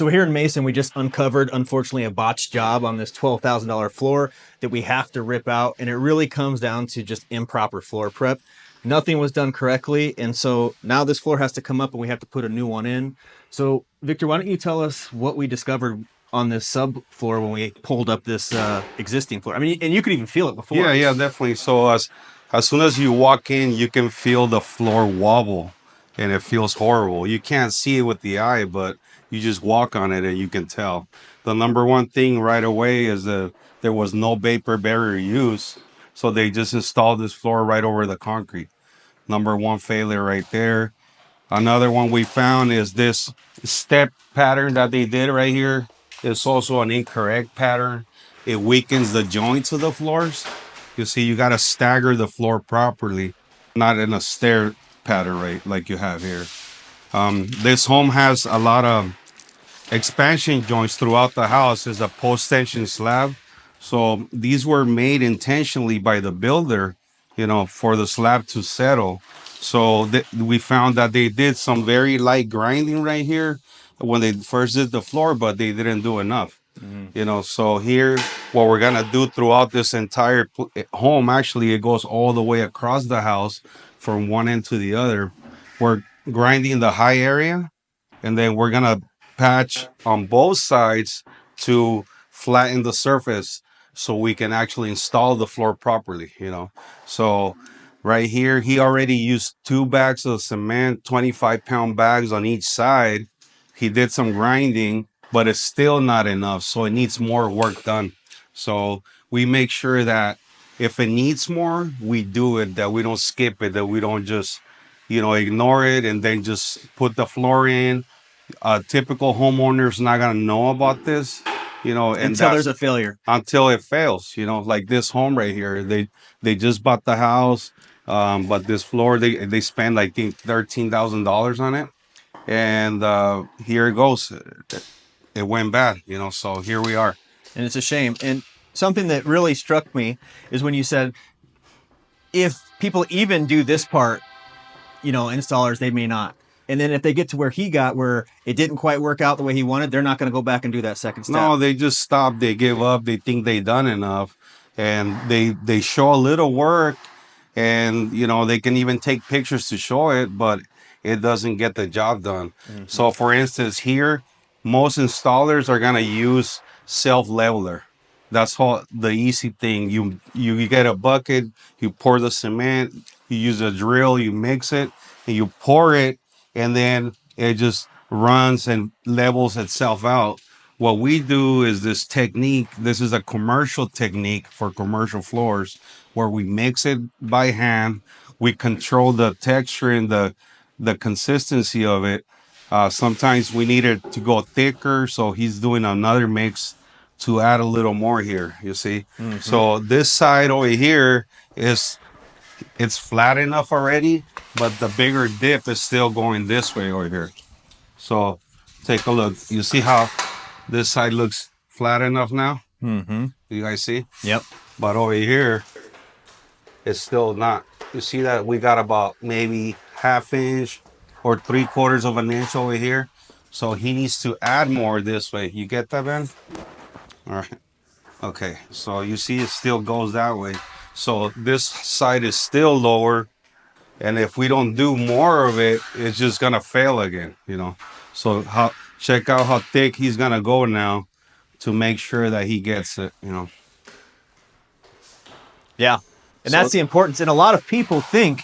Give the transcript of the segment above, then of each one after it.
So here in Mason, we just uncovered, unfortunately, a botched job on this $12,000 floor that we have to rip out. And it really comes down to just improper floor prep. Nothing was done correctly. And so now this floor has to come up and we have to put a new one in. So Victor, why don't you tell us what we discovered on this subfloor when we pulled up this existing floor? I mean, and you could even feel it before. Yeah, definitely. So as soon as you walk in, you can feel the floor wobble, and it feels horrible. You can't see it with the eye, but you just walk on it and you can tell. The number one thing right away is that there was no vapor barrier used, so they just installed this floor right over the concrete. Number one failure right there. Another one we found is this step pattern that they did right here. It's also an incorrect pattern. It weakens the joints of the floors. You see, you got to stagger the floor properly, not in a stair pattern, right, like you have here. This home has a lot of expansion joints throughout the house. Is a post-tension slab. So these were made intentionally by the builder, for the slab to settle. So we found that they did some very light grinding right here when they first did the floor, but they didn't do enough. So here, what we're gonna do throughout this entire home, actually, it goes all the way across the house from one end to the other. We're grinding the high area, and then we're gonna patch on both sides to flatten the surface so we can actually install the floor properly. So right here, he already used 2 bags of cement, 25-pound bags on each side. He did some grinding, but it's still not enough, so it needs more work done. So we make sure that if it needs more, we do it, that we don't skip it, that we don't just ignore it and then just put the floor in. Typical homeowner's not gonna know about this, and until there's a failure. Until it fails, like this home right here. They just bought the house, but this floor they spent, I think, $13,000 on it, and here it goes. It went bad, so here we are. And it's a shame. And something that really struck me is when you said, if people even do this part, installers, they may not. And then if they get to where he got, where it didn't quite work out the way he wanted, they're not going to go back and do that second step. No, they just stop. They give up. They think they done enough, and they show a little work, and they can even take pictures to show it, but it doesn't get the job done. Mm-hmm. So, for instance, here, most installers are gonna use self-leveler. That's all the easy thing. You get a bucket, you pour the cement, you use a drill, you mix it, and you pour it, and then it just runs and levels itself out. What we do is this technique. This is a commercial technique for commercial floors, where we mix it by hand. We control the texture and the consistency of it. Sometimes we need it to go thicker, so he's doing another mix to add a little more here, you see. Mm-hmm. So this side over here it's flat enough already, but the bigger dip is still going this way over here. So take a look. You see how this side looks flat enough now? Mm-hmm. You guys see? Yep. But over here, it's still not. You see that we got about maybe 1/2 inch or 3/4 of an inch over here. So he needs to add more this way. You get that, Ben? All right. Okay. So you see it still goes that way. So this side is still lower. And if we don't do more of it, it's just gonna fail again, So check out how thick he's gonna go now to make sure that he gets it, Yeah. And that's the importance. And a lot of people think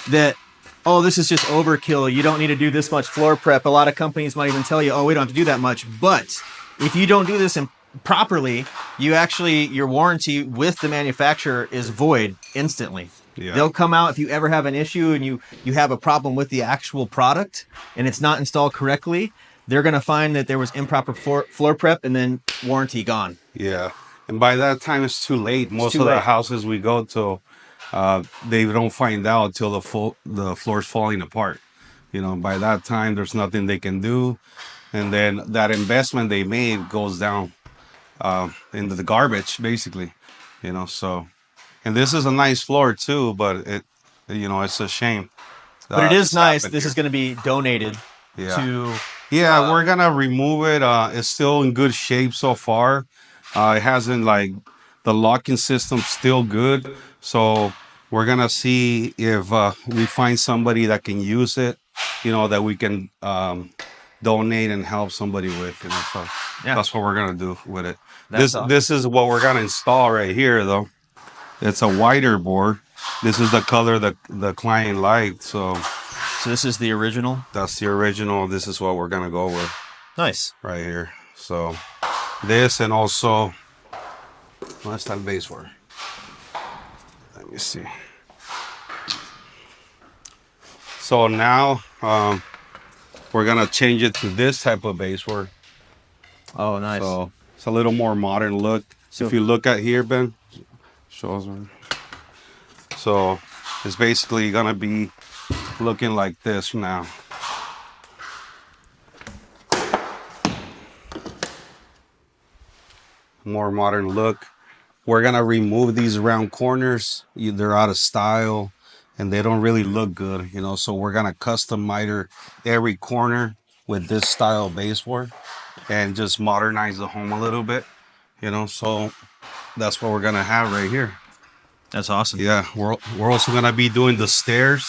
that, oh, this is just overkill. You don't need to do this much floor prep. A lot of companies might even tell you, oh, we don't have to do that much. But if you don't do this properly, your warranty with the manufacturer is void instantly. Yeah. They'll come out if you ever have an issue and you have a problem with the actual product and it's not installed correctly. They're going to find that there was improper floor prep and then warranty gone. Yeah. And by that time, it's too late. Most of the houses we go to, they don't find out until the floor's falling apart. By that time, there's nothing they can do. And then that investment they made goes down into the garbage, basically. So... And this is a nice floor too, but it's a shame. But it is nice. This is going to be donated to Yeah, we're gonna remove it. It's still in good shape so far. It hasn't like the locking system's still good. So we're gonna see if we find somebody that can use it, you know, that we can donate and help somebody with, you know. So Yeah. that's what we're gonna do with it. That's This is what we're gonna install right here though. It's a wider board. This is the color that the client liked, so So this is the original. that's the original. This is what we're gonna go with Nice. right here. So this and also what's that base for? Let me see. So now we're gonna change it to this type of base work. Oh, nice. So it's a little more modern look. So If you look at here, Ben, shows me. So it's basically gonna be looking like this now. More modern look. We're gonna remove these round corners. They're out of style and they don't really look good, you know. So we're gonna custom miter every corner with this style baseboard and just modernize the home a little bit, you know. So that's what we're gonna have right here. that's awesome. Yeah, we're also gonna be doing the stairs.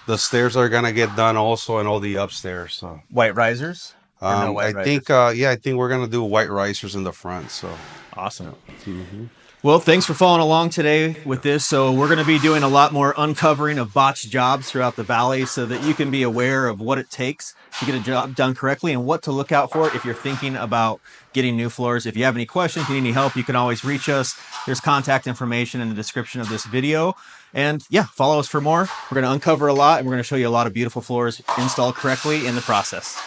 The stairs are gonna get done also and all the upstairs. So White risers? Or no white I risers? think I think we're gonna do white risers in the front. So Awesome. mm-hmm. Well, thanks for following along today with this. So we're going to be doing a lot more uncovering of botched jobs throughout the valley so that you can be aware of what it takes to get a job done correctly and what to look out for if you're thinking about getting new floors. If you have any questions, you need any help, you can always reach us. There's contact information in the description of this video. And yeah, follow us for more. We're going to uncover a lot and we're going to show you a lot of beautiful floors installed correctly in the process.